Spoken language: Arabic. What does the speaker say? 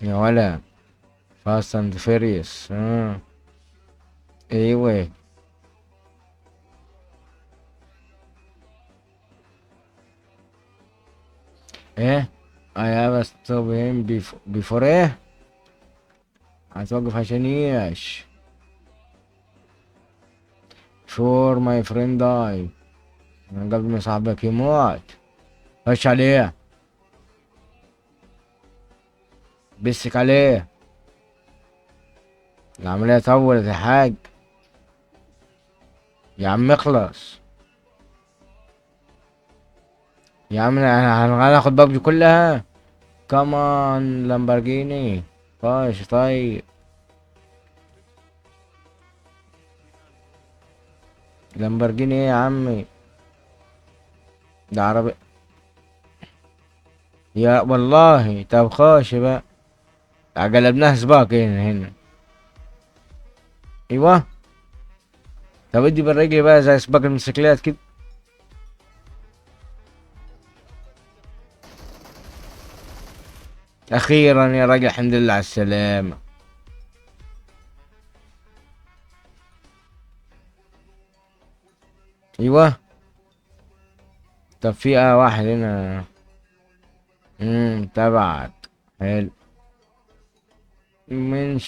يا ولا فاست اند فيريوس. ايوه. ايه. I have a stop him before ايه. هتوقف عشان ايش؟ شور ماي فريند داي. من قبل ما صاحبك يموت. خش عليه. بسك عليه. العملية طولت يا حاج. يا عم اخلص. يا عم هناخد بابجي كلها. كمان لامبرجيني. خش طيب. لامبرجيني ايه يا عمي؟ ده عربي. يا والله طب خش بقى. قلبناها سباق هنا. ايوه. طب ادي بالرجل بقى زي سباق الموتوسيكلات كده. اخيرا يا راجل الحمد لله على السلامة. ايوه. طب في واحد هنا. تبعك. حلو. من